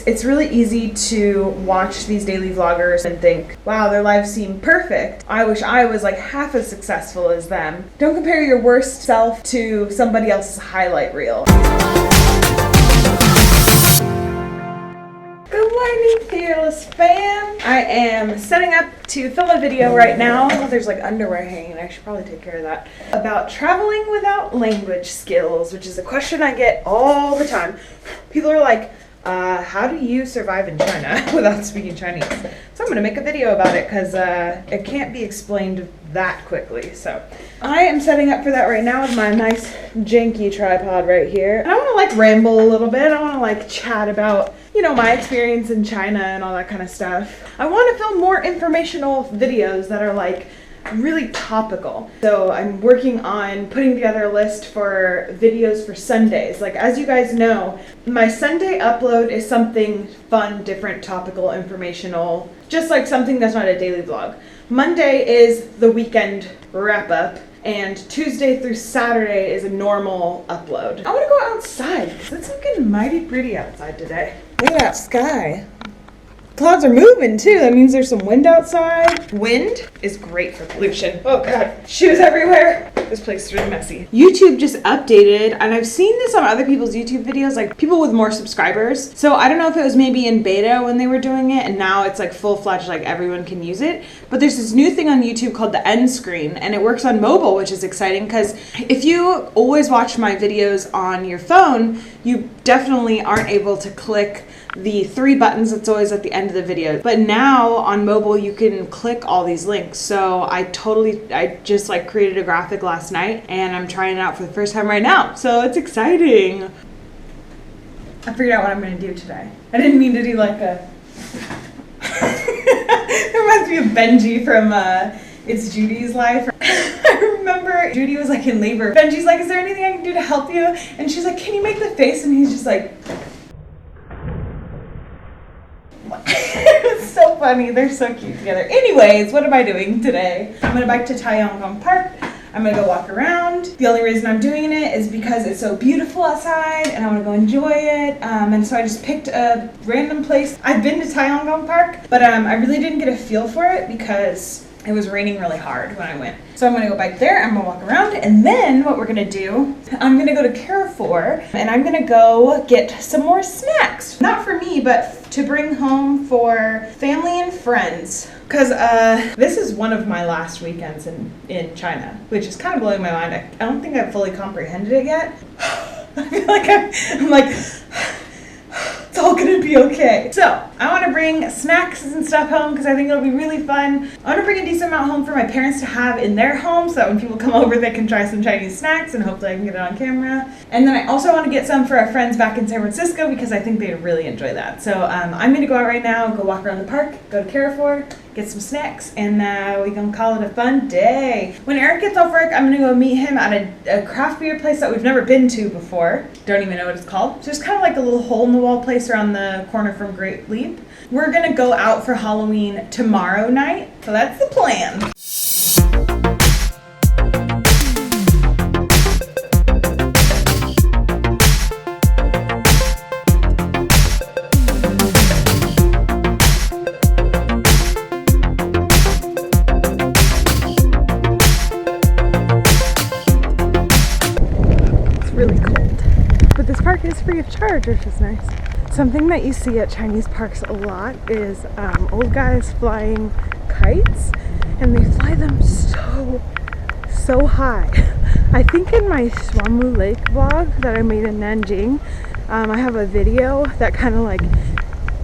It's really easy to watch these daily vloggers and think, wow, their lives seem perfect. I wish I was like half as successful as them. Don't compare your worst self to somebody else's highlight reel. Good morning, Fearless fam. I am setting up to film a video right now. Oh, there's like underwear hanging. I should probably take care of that. About traveling without language skills, which is a question I get all the time. People are like, how do you survive in China without speaking Chinese? So I'm going to make a video about it because it can't be explained that quickly. So I am setting up for that right now with my nice janky tripod right here. And I want to like ramble a little bit. I want to like chat about, you know, my experience in China and all that kind of stuff. I want to film more informational videos that are like really topical. So I'm working on putting together a list for videos for Sundays. Like, as you guys know, my Sunday upload is something fun, different, topical, informational, just like something that's not a daily vlog. Monday is the weekend wrap up, and Tuesday through Saturday is a normal upload. I want to go outside because it's looking mighty pretty outside today. Look at that sky. Clouds are moving too. That means there's some wind outside. Wind is great for pollution. Oh God, shoes everywhere. This place is really messy. YouTube just updated, and I've seen this on other people's YouTube videos, like people with more subscribers. So I don't know if it was maybe in beta when they were doing it, and now it's like full-fledged, like everyone can use it. But there's this new thing on YouTube called the end screen, and it works on mobile, which is exciting because if you always watch my videos on your phone, you definitely aren't able to click the 3 buttons that's always at the end of the video. But now on mobile you can click all these links. So I just like created a graphic last night and I'm trying it out for the first time right now. So it's exciting. I figured out what I'm gonna do today. I didn't mean to do like a it reminds me of Benji from It's Judy's Life. I remember Judy was like in labor. Benji's like, is there anything I can do to help you? And she's like, can you make the face? And he's just like, it's so funny. They're so cute together. Anyways, what am I doing today? I'm gonna bike to Taiyangong Park. I'm gonna go walk around. The only reason I'm doing it is because it's so beautiful outside and I wanna go enjoy it. And so I just picked a random place. I've been to Taiyangong Park, but I really didn't get a feel for it because it was raining really hard when I went. So I'm gonna go bike there, I'm gonna walk around, and then what we're gonna do, I'm gonna go to Carrefour, and I'm gonna go get some more snacks. Not for me, but to bring home for family and friends. Because this is one of my last weekends in China, which is kind of blowing my mind. I don't think I've fully comprehended it yet. I feel like I'm like, it's all gonna be okay. So I want to bring snacks and stuff home because I think it'll be really fun. I want to bring a decent amount home for my parents to have in their home so that when people come over they can try some Chinese snacks and hopefully I can get it on camera. And then I also want to get some for our friends back in San Francisco because I think they'd really enjoy that. So I'm gonna go out right now, go walk around the park, go to Carrefour, get some snacks, and we gonna call it a fun day. When Eric gets off work, I'm gonna go meet him at a craft beer place that we've never been to before. Don't even know what it's called. So it's kind of like a little hole in the wall place around the corner from Great Leap. We're gonna go out for Halloween tomorrow night. So that's the plan. Really cold, but this park is free of charge, which is nice. Something that you see at Chinese parks a lot is old guys flying kites, and they fly them so high. I think in my Swanmu Lake vlog that I made in Nanjing, I have a video that kind of like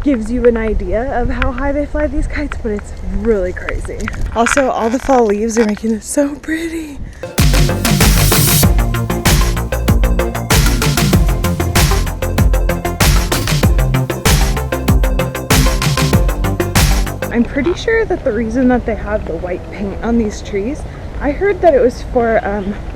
gives you an idea of how high they fly these kites, but it's really crazy. Also, all the fall leaves are making it so pretty. I'm pretty sure that the reason that they have the white paint on these trees, I heard that it was for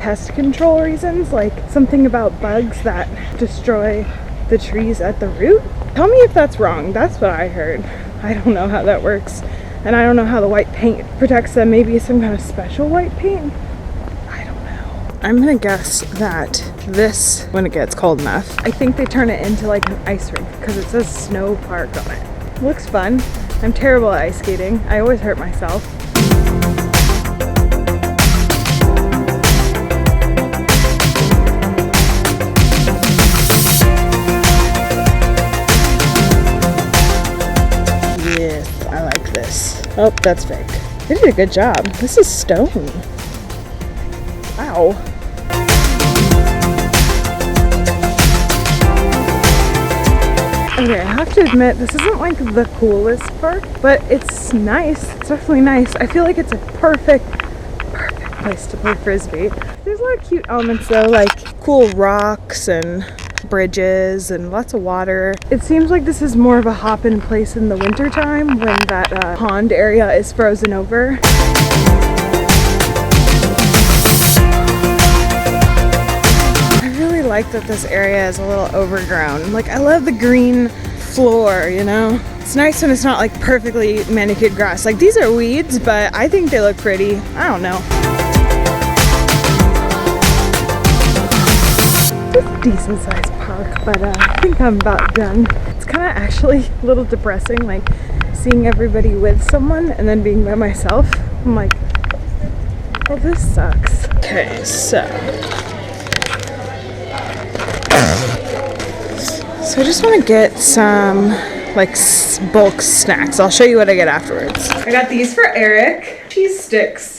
pest control reasons, like something about bugs that destroy the trees at the root. Tell me if that's wrong. That's what I heard. I don't know how that works, and I don't know how the white paint protects them. Maybe it's some kind of special white paint? I don't know. I'm gonna guess that this when it gets cold enough. I think they turn it into like an ice rink because it says snow park on it. Looks fun. I'm terrible at ice skating. I always hurt myself. Yes, I like this. Oh, that's fake. They did a good job. This is stone. Wow. Okay, I have to admit, this isn't like the coolest park, but it's nice. It's definitely nice. I feel like it's a perfect place to play Frisbee. There's a lot of cute elements though, like cool rocks and bridges and lots of water. It seems like this is more of a hop-in place in the winter time when that pond area is frozen over. I really like that this area is a little overgrown. Like, I love the green floor, you know? It's nice when it's not like perfectly manicured grass. Like, these are weeds, but I think they look pretty. I don't know. It's a decent sized park, but I think I'm about done. It's kind of actually a little depressing, like seeing everybody with someone and then being by myself. I'm like, well, this sucks. Okay, so I just want to get some like bulk snacks. I'll show you what I get afterwards. I got these for Eric, cheese sticks.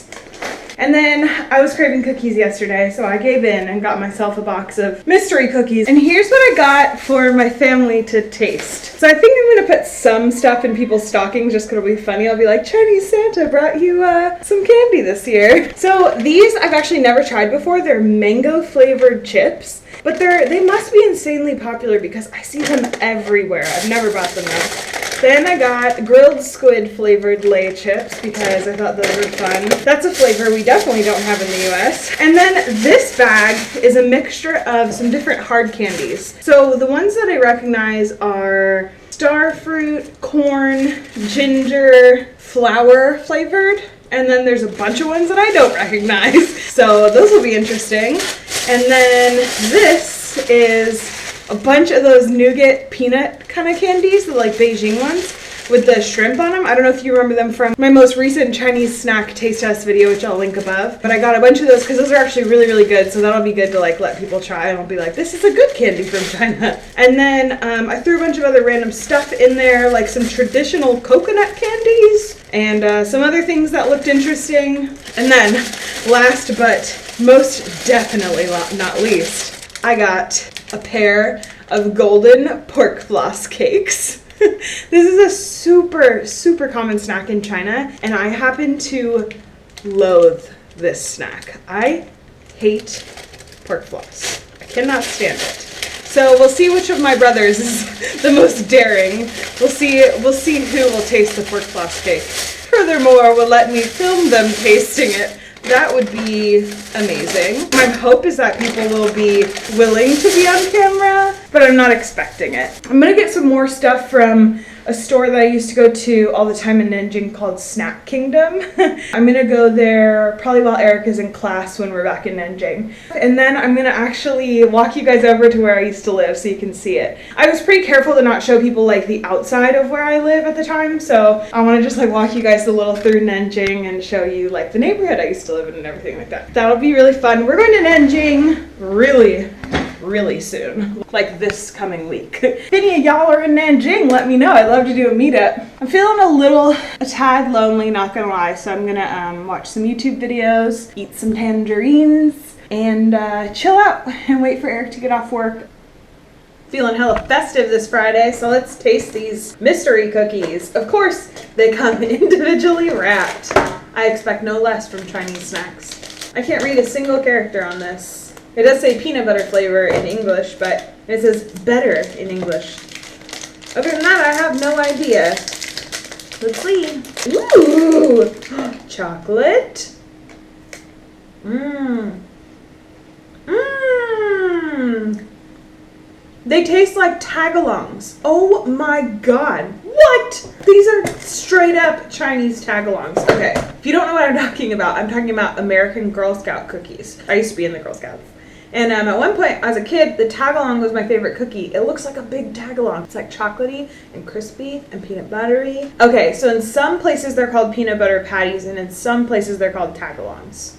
And then I was craving cookies yesterday, so I gave in and got myself a box of mystery cookies. And here's what I got for my family to taste. So I think I'm gonna put some stuff in people's stockings just 'cause it'll be funny. I'll be like, Chinese Santa brought you some candy this year. So these I've actually never tried before. They're mango flavored chips, but they must be insanely popular because I see them everywhere. I've never bought them though. Then I got grilled squid flavored Lay chips because I thought those were fun. That's a flavor we definitely don't have in the US. And then this bag is a mixture of some different hard candies. So the ones that I recognize are starfruit, corn, ginger, flour flavored. And then there's a bunch of ones that I don't recognize. So those will be interesting. And then this is a bunch of those nougat peanut kind of candies, the like Beijing ones with the shrimp on them. I don't know if you remember them from my most recent Chinese snack taste test video, which I'll link above. But I got a bunch of those because those are actually really, really good. So that'll be good to like let people try and I'll be like, this is a good candy from China. And then I threw a bunch of other random stuff in there, like some traditional coconut candies and some other things that looked interesting. And then last but most definitely not least, I got a pair of golden pork floss cakes. This is a super, super common snack in China, and I happen to loathe this snack. I hate pork floss. I cannot stand it. So we'll see which of my brothers is the most daring. We'll see who will taste the pork floss cake. Furthermore, will let me film them tasting it. That would be amazing. My hope is that people will be willing to be on camera, but I'm not expecting it. I'm gonna get some more stuff from a store that I used to go to all the time in Nanjing called Snack Kingdom. I'm gonna go there probably while Eric is in class when we're back in Nanjing. And then I'm gonna actually walk you guys over to where I used to live so you can see it. I was pretty careful to not show people like the outside of where I live at the time, so I wanna just like walk you guys a little through Nanjing and show you like the neighborhood I used to live in and everything like that. That'll be really fun. We're going to Nanjing really soon, like this coming week. If any of y'all are in Nanjing, let me know. I'd love to do a meetup. I'm feeling a tad lonely, not gonna lie, so I'm gonna watch some YouTube videos, eat some tangerines, and chill out and wait for Eric to get off work. Feeling hella festive this Friday, so let's taste these mystery cookies. Of course, they come individually wrapped. I expect no less from Chinese snacks. I can't read a single character on this. It does say peanut butter flavor in English, but it says better in English. Other than that, I have no idea. Let's see. Ooh! Chocolate. Mmm. Mmm. They taste like tagalongs. Oh my god. What? These are straight up Chinese tagalongs. Okay, if you don't know what I'm talking about American Girl Scout cookies. I used to be in the Girl Scouts. And at one point, as a kid, the tagalong was my favorite cookie. It looks like a big tagalong. It's like chocolatey and crispy and peanut buttery. Okay, so in some places they're called peanut butter patties, and in some places they're called tagalongs.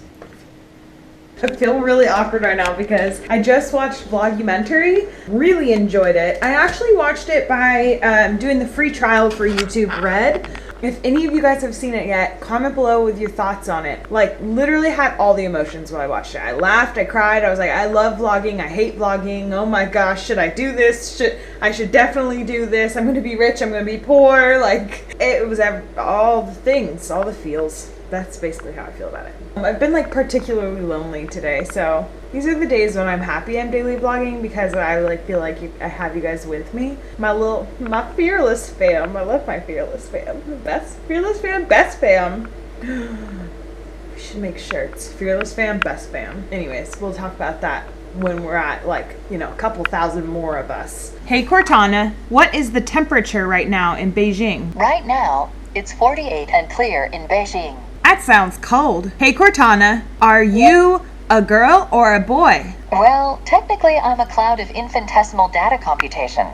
I feel really awkward right now because I just watched Vlogumentary, really enjoyed it. I actually watched it by doing the free trial for YouTube Red. If any of you guys have seen it yet, comment below with your thoughts on it. Like, literally had all the emotions when I watched it. I laughed, I cried, I was like, I love vlogging, I hate vlogging, oh my gosh, should I do this? I should definitely do this. I'm gonna be rich, I'm gonna be poor. Like, it was all the things, all the feels. That's basically how I feel about it. I've been like particularly lonely today, so these are the days when I'm happy I'm daily vlogging because I like feel like I have you guys with me. My fearless fam. I love my fearless fam. Best fearless fam, best fam. We should make shirts. Fearless fam, best fam. Anyways, we'll talk about that when we're at like, you know, a couple thousand more of us. Hey Cortana, what is the temperature right now in Beijing? Right now, it's 48 and clear in Beijing. That sounds cold. Hey Cortana, are you a girl or a boy? Well, technically I'm a cloud of infinitesimal data computation.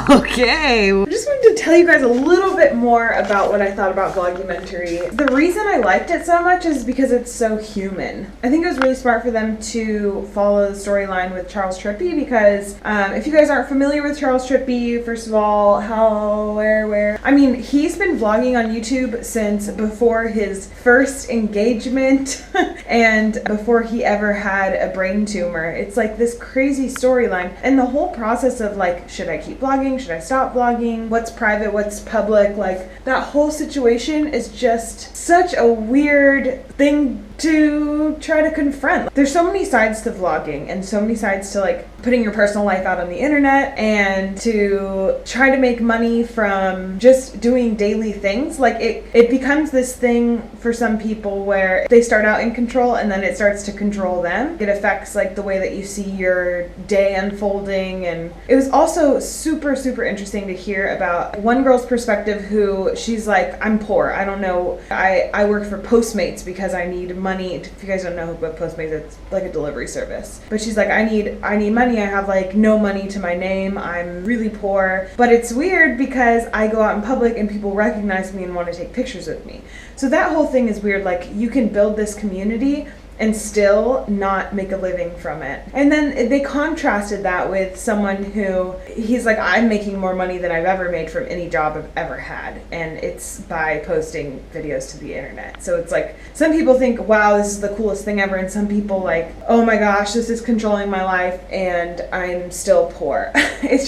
Okay. I just wanted to tell you guys a little bit more about what I thought about Vlogumentary. The reason I liked it so much is because it's so human. I think it was really smart for them to follow the storyline with Charles Trippy because if you guys aren't familiar with Charles Trippy, first of all, where? I mean, he's been vlogging on YouTube since before his first engagement and before he ever had a brain tumor. It's like this crazy storyline. And the whole process of like, should I keep vlogging? Should I stop vlogging? What's private? What's public? Like, that whole situation is just such a weird thing to try to confront. There's so many sides to vlogging and so many sides to like putting your personal life out on the internet and to try to make money from just doing daily things. Like it becomes this thing for some people where they start out in control and then it starts to control them. It affects like the way that you see your day unfolding. And it was also super interesting to hear about one girl's perspective who she's like, I'm poor, I don't know, I work for Postmates because I need money. If you guys don't know what Postmates, it's like a delivery service. But she's like, I need money. I have like no money to my name. I'm really poor. But it's weird because I go out in public and people recognize me and want to take pictures with me. So that whole thing is weird. Like, you can build this community and still not make a living from it. And then they contrasted that with someone who, he's like, I'm making more money than I've ever made from any job I've ever had. And it's by posting videos to the internet. So it's like, some people think, wow, this is the coolest thing ever. And some people like, oh my gosh, this is controlling my life and I'm still poor. It's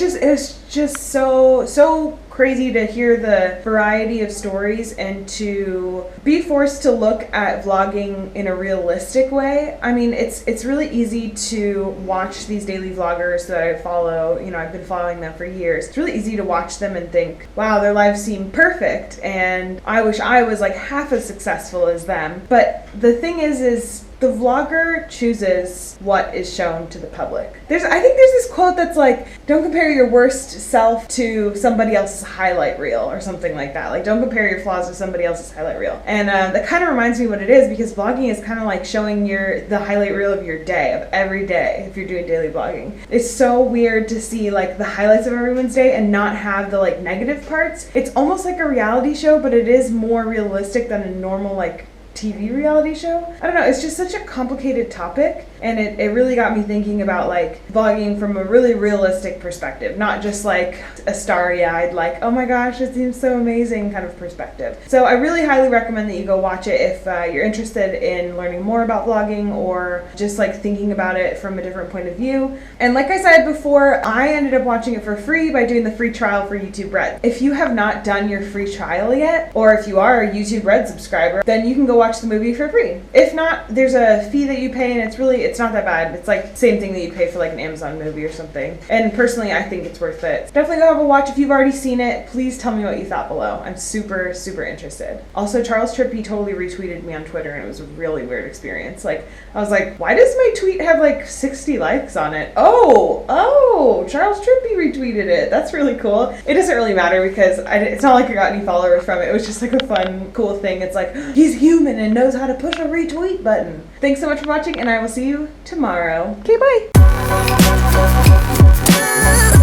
just so crazy to hear the variety of stories and to be forced to look at vlogging in a realistic way. I mean, it's really easy to watch these daily vloggers that I follow. You know, I've been following them for years. It's really easy to watch them and think, wow, their lives seem perfect and I wish I was like half as successful as them. But the thing is the vlogger chooses what is shown to the public. I think there's this quote that's like, don't compare your worst self to somebody else's highlight reel or something like that. Like, don't compare your flaws to somebody else's highlight reel. And that kind of reminds me what it is, because vlogging is kind of like showing the highlight reel of your day, of every day, if you're doing daily vlogging. It's so weird to see like the highlights of everyone's day and not have the like negative parts. It's almost like a reality show, but it is more realistic than a normal like TV reality show. I don't know, it's just such a complicated topic, and it really got me thinking about like vlogging from a really realistic perspective, not just like a starry-eyed like, oh my gosh, it seems so amazing kind of perspective. So I really highly recommend that you go watch it if you're interested in learning more about vlogging or just like thinking about it from a different point of view. And like I said before, I ended up watching it for free by doing the free trial for YouTube Red. If you have not done your free trial yet, or if you are a YouTube Red subscriber, then you can go watch the movie for free. If not, there's a fee that you pay, and it's not that bad. It's like the same thing that you pay for like an Amazon movie or something. And personally, I think it's worth it. Definitely go have a watch if you've already seen it. Please tell me what you thought below. I'm super interested. Also, Charles Trippy totally retweeted me on Twitter, and it was a really weird experience. Like, I was like, why does my tweet have like 60 likes on it? Oh, Charles Trippy retweeted it. That's really cool. It doesn't really matter because it's not like I got any followers from it. It was just like a fun, cool thing. It's like, he's human content and knows how to push a retweet button. Thanks so much for watching, and I will see you tomorrow. Okay, bye.